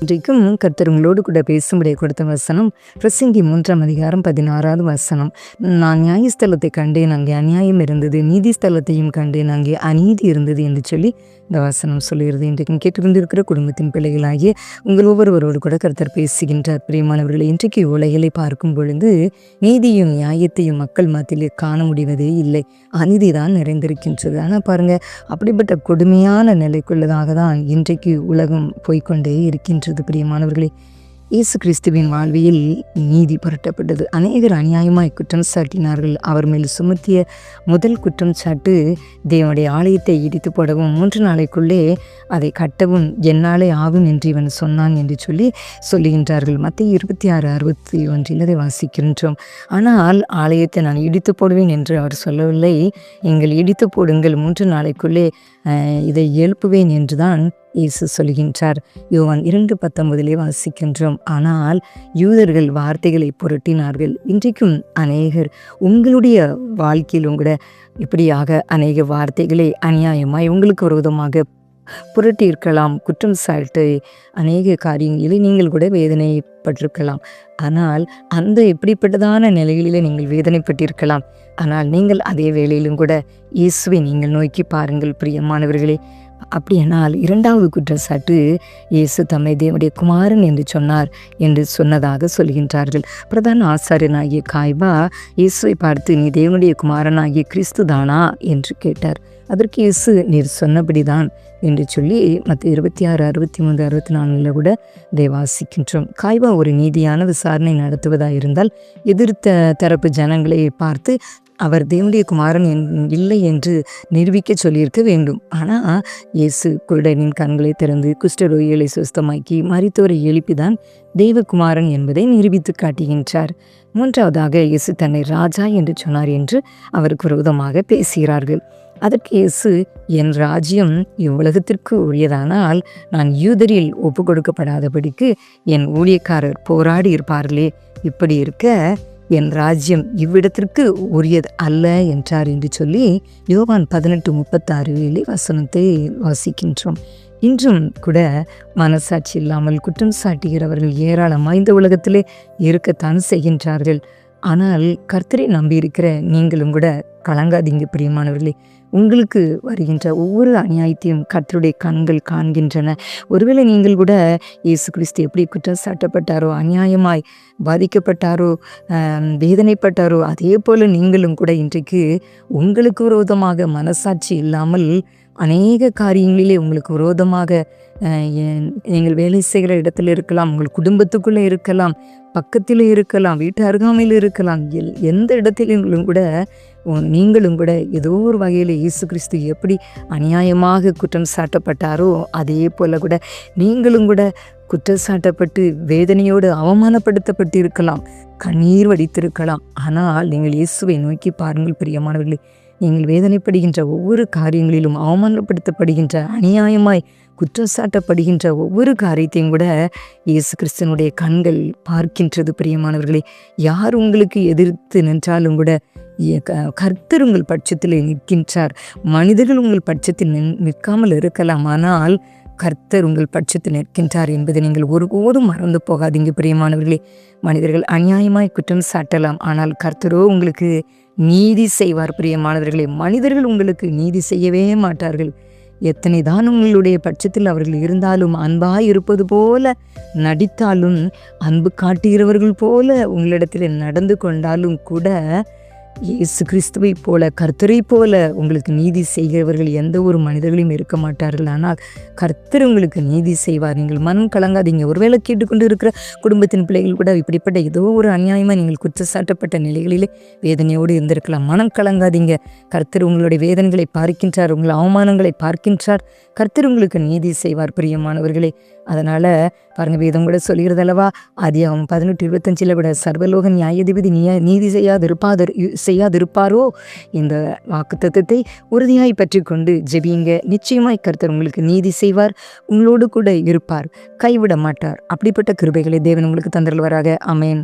இன்றைக்கும் கர்த்தர் உங்களோடு கூட பேசும்படியே கொடுத்த வசனம் பிரசங்கி 3ஆம் அதிகாரம் 16வது வசனம். நான் நியாயஸ்தலத்தை கண்டேன், அங்கே அநியாயம் இருந்தது, நீதி ஸ்தலத்தையும் கண்டேன், அங்கே அநீதி இருந்தது என்று சொல்லி இந்த வசனம் சொல்லுகிறது. இன்றைக்கும் கேட்டிருந்திருக்கிற குடும்பத்தின் பிள்ளைகளாகிய உங்கள் ஒவ்வொருவரோடு கூட கர்த்தர் பேசுகின்றார். பிரியமானவர்களை, இன்றைக்கு உலகிலே பார்க்கும் பொழுது நீதியும் நியாயத்தையும் மக்கள் மத்தியிலே காண முடிவதே இல்லை. அநீதி தான் நிறைந்திருக்கின்றது. ஆனால் பாருங்க, அப்படிப்பட்ட கொடுமையான நிலைக்குள்ளதாக தான் இன்றைக்கு உலகம் போய்கொண்டே இருக்கின்றது. பிரியமானவர்களே, இயேசு கிறிஸ்துவின் வாழ்வியில் நீதி புரட்டப்பட்டது. அநேகர் அநியாயமாய் குற்றம் சாட்டினார்கள். அவர் மேல் சுமத்திய முதல் குற்றம் சாட்டு தேவனுடைய ஆலயத்தை இடித்து போடவும் 3 நாளைக்குள்ளே அதை கட்டவும் என்னாலே ஆகும் என்று இவன் சொன்னான் என்று சொல்லுகின்றார்கள். மத்தேயு 26:61 அதை வாசிக்கின்றோம். ஆனால் ஆலயத்தை நான் இடித்து போடுவேன் என்று அவர் சொல்லவில்லை. நீங்கள் இடித்து போடுங்கள், 3 நாளைக்குள்ளே இதை எழுப்புவேன் என்றுதான் இயேசு சொல்கின்றார். யோவான் 2:19 வாசிக்கின்றோம். ஆனால் யூதர்கள் வார்த்தைகளை புரட்டினார்கள். இன்றைக்கும் அநேகர் உங்களுடைய வாழ்க்கையிலும் கூட இப்படியாக அநேக வார்த்தைகளை அநியாயமாய் உங்களுக்கு விரோதமாக புரட்டியிருக்கலாம். குற்றம் சாட்டு அநேக காரியங்களிலே நீங்கள் கூட வேதனைப்பட்டிருக்கலாம். ஆனால் அந்த எப்படிப்பட்டதான நிலைகளிலே நீங்கள் வேதனைப்பட்டிருக்கலாம். ஆனால் நீங்கள் அதே வேளையிலும் கூட இயேசுவை நீங்கள் நோக்கி பாருங்கள் பிரியமானவர்களே. அப்படியானால் 2வது குற்றச்சாட்டு, இயேசு தம்மை தேவனுடைய குமாரன் என்று சொன்னார் என்று சொன்னதாக சொல்கின்றார்கள். பிரதான ஆசாரியனாகிய காய்பா இயேசுவை பார்த்து, நீ தேவனுடைய குமாரனாகிய கிறிஸ்து தானா என்று கேட்டார். அதற்கு இயேசு, நீர் சொன்னபடிதான் என்று சொல்லி மத்தேயு 26:63-64 கூட இதை வாசிக்கின்றோம். காய்பா ஒரு நீதியான விசாரணை நடத்துவதாக இருந்தால் எதிர்த்த தரப்பு ஜனங்களை பார்த்து அவர் தேவனுடைய குமாரன் இல்லை என்று நிரூபிக்க சொல்லியிருக்க வேண்டும். ஆனால் இயேசு குருடனின் கண்களை திறந்து குஷ்டரோகிகளை சுஸ்தமாக்கி மரித்தோரை எழுப்பிதான் தெய்வகுமாரன் என்பதை நிரூபித்து காட்டுகின்றார். 3வதாக இயேசு தன்னை ராஜா என்று சொன்னார் என்று அவருக்கு விரோதமாக பேசுகிறார்கள். அதற்கு இயேசு, என் ராஜ்யம் இவ்வுலகத்திற்கு உரியதானால் நான் யூதரில் ஒப்பு கொடுக்கப்படாதபடிக்கு என் ஊழியக்காரர் போராடி இருப்பார்களே, இப்படி இருக்க என் ராஜ்யம் இவ்விடத்திற்கு உரியது அல்ல என்றார் என்று சொல்லி யோவான் 18:36 வசனத்தை வாசிக்கின்றோம். இன்றும் கூட மனசாட்சி இல்லாமல் குற்றம் சாட்டுகிறவர்கள் ஏராளமாக இந்த உலகத்திலே இருக்கத்தான் செய்கின்றார்கள். ஆனால் கர்த்தரை நம்பியிருக்கிற நீங்களும் கூட கலங்காதீங்க பிரியமானவர்களே. உங்களுக்கு வருகின்ற ஒவ்வொரு அநியாயத்தையும் கர்த்தருடைய கண்கள் காண்கின்றன. ஒருவேளை நீங்கள் கூட இயேசு கிறிஸ்து எப்படி குற்றம் சாட்டப்பட்டாரோ, அநியாயமாய் பாதிக்கப்பட்டாரோ, வேதனைப்பட்டாரோ, அதே போல் நீங்களும் கூட இன்றைக்கு உங்களுக்கு விரோதமாக மனசாட்சி இல்லாமல் அநேக காரியங்களிலே உங்களுக்கு விரோதமாக நீங்கள் வேலை செய்கிற இடத்துல இருக்கலாம், உங்கள் குடும்பத்துக்குள்ளே இருக்கலாம், பக்கத்தில் இருக்கலாம், வீட்டு அருகாமையில் இருக்கலாம், எந்த இடத்திலும் கூட நீங்களும் கூட ஏதோ ஒரு வகையில் இயேசு கிறிஸ்து எப்படி அநியாயமாக குற்றம் சாட்டப்பட்டாரோ அதே போல் கூட நீங்களும் கூட குற்றம் சாட்டப்பட்டு வேதனையோடு அவமானப்படுத்தப்பட்டு இருக்கலாம், கண்ணீர் வடித்திருக்கலாம். ஆனால் நீங்கள் இயேசுவை நோக்கி பாருங்கள் பிரியமானவர்களே. நீங்கள் வேதனைப்படுகின்ற ஒவ்வொரு காரியங்களிலும், அவமானப்படுத்தப்படுகின்ற, அநியாயமாய் குற்றம் சாட்டப்படுகின்ற ஒவ்வொரு காரியத்தையும் கூட இயேசு கிறிஸ்தனுடைய கண்கள் பார்க்கின்றது பிரியமானவர்களே. யார் உங்களுக்கு எதிர்த்து நின்றாலும் கூட கர்த்தர் உங்கள் பட்சத்தில் நிற்கின்றார். மனிதர்கள் உங்கள் பட்சத்தில் நிற்காமல் இருக்கலாம், ஆனால் கர்த்தர் உங்கள் பட்சத்தில் நிற்கின்றார் என்பதை நீங்கள் ஒருபோதும் மறந்து போகாதீங்க பிரியமானவர்களே. மனிதர்கள் அநியாயமாய் குற்றம் சாட்டலாம், ஆனால் கர்த்தரோ உங்களுக்கு நீதி செய்வார் பிரியமானவர்களே. மனிதர்கள் உங்களுக்கு நீதி செய்யவே மாட்டார்கள். எத்தனை தான் உங்களுடைய பட்சத்தில் அவர்கள் இருந்தாலும், அன்பாய் இருப்பது போல நடித்தாலும், அன்பு காட்டுகிறவர்கள் போல உங்களிடத்தில் நடந்து கொண்டாலும் கூட இயேசு கிறிஸ்துவை போல, கர்த்தரை போல உங்களுக்கு நீதி செய்கிறவர்கள் எந்த ஒரு மனிதர்களையும் இருக்க மாட்டார்கள். ஆனால் கர்த்தர் உங்களுக்கு நீதி செய்வார். நீங்கள் மனம் கலங்காதீங்க. ஒருவேளை கேட்டுக்கொண்டு இருக்கிற குடும்பத்தின் பிள்ளைகள் கூட இப்படிப்பட்ட ஏதோ ஒரு அநியாயமாக நீங்கள் குற்றச்சாட்டப்பட்ட நிலைகளிலே வேதனையோடு இருந்திருக்கலாம். மனம் கலங்காதீங்க. கர்த்தர் உங்களுடைய வேதனைகளை பார்க்கின்றார், உங்கள் அவமானங்களை பார்க்கின்றார். கர்த்தர் உங்களுக்கு நீதி செய்வார் பிரியமானவர்களே. அதனால் பாருங்கள், வேதம் கூட சொல்கிறது அல்லவா, ஆதியாகமம் 18:25 கூட சர்வலோக நியாயாதிபதி நீதி செய்யாதிருப்பாரோ. இந்த வாக்குத்தத்தத்தை உறுதியாய் பற்றி கொண்டு ஜெபியுங்க. நிச்சயமாய் கர்த்தர் உங்களுக்கு நீதி செய்வார், உங்களோடு கூட இருப்பார், கைவிட மாட்டார். அப்படிப்பட்ட கிருபைகளை தேவன் உங்களுக்கு தந்தருள்வாராக. ஆமென்.